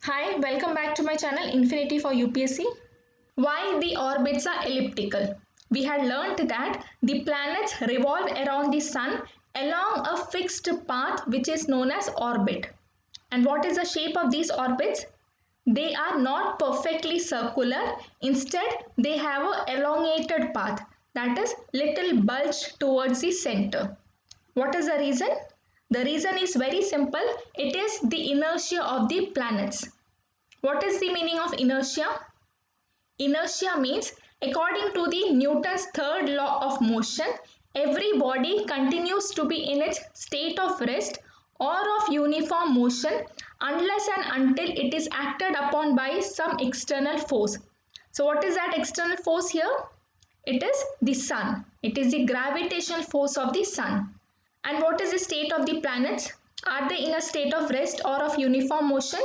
Hi, welcome back to my channel Infinity for UPSC. Why the orbits are elliptical? We had learnt that the planets revolve around the sun along a fixed path which is known as orbit. And what is the shape of these orbits? They are not perfectly circular, instead they have an elongated path, that is little bulge towards the center. What is the reason? The reason is very simple. It is the inertia of the planets. What is the meaning of inertia? Inertia means, according to the Newton's third law of motion, every body continues to be in its state of rest or of uniform motion unless and until it is acted upon by some external force. So what is that external force here? It is the sun. It is the gravitational force of the sun. And what is the state of the planets? Are they in a state of rest or of uniform motion?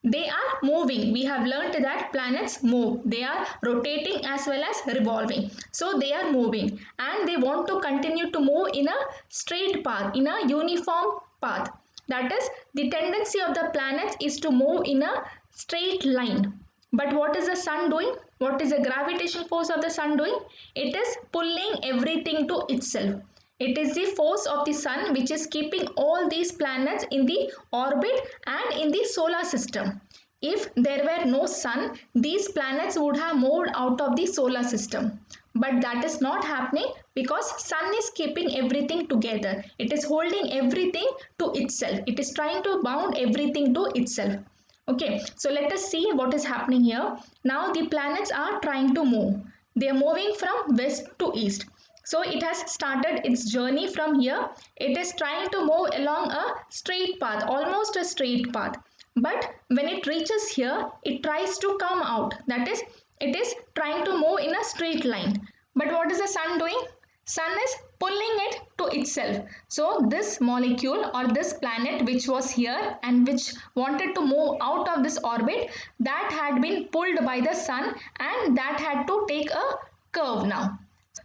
They are moving. We have learnt that planets move. They are rotating as well as revolving. So they are moving and they want to continue to move in a straight path, in a uniform path. That is, the tendency of the planets is to move in a straight line. But what is the sun doing? What is the gravitational force of the sun doing? It is pulling everything to itself. It is the force of the sun which is keeping all these planets in the orbit and in the solar system. If there were no sun, these planets would have moved out of the solar system. But that is not happening because sun is keeping everything together. It is holding everything to itself. It is trying to bound everything to itself. Okay, so let us see what is happening here. Now the planets are trying to move. They are moving from west to east. So it has started its journey from here. It is trying to move along a straight path, almost a straight path. But when it reaches here, it tries to come out. That is, it is trying to move in a straight line. But what is the sun doing? Sun is pulling it to itself. So this molecule or this planet which was here and which wanted to move out of this orbit, that had been pulled by the sun and that had to take a curve now.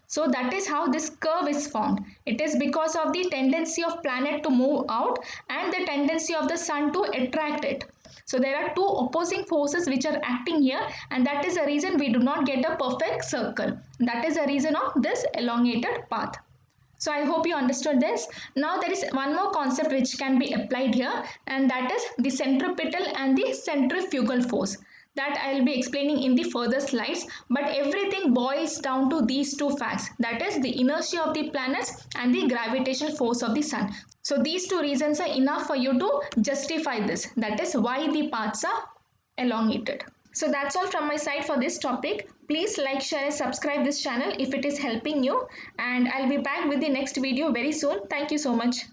So that is how this curve is formed. It is because of the tendency of planet to move out and the tendency of the sun to attract it. So there are two opposing forces which are acting here, and that is the reason we do not get a perfect circle. That is the reason of this elongated path. So I hope you understood this. Now there is one more concept which can be applied here, and that is the centripetal and the centrifugal force. That I will be explaining in the further slides, but everything boils down to these two facts, that is the inertia of the planets and the gravitational force of the sun. So these two reasons are enough for you to justify this, that is why the paths are elongated. So that's all from my side for this topic. Please like, share and subscribe this channel if it is helping you, and I'll be back with the next video very soon. Thank you so much.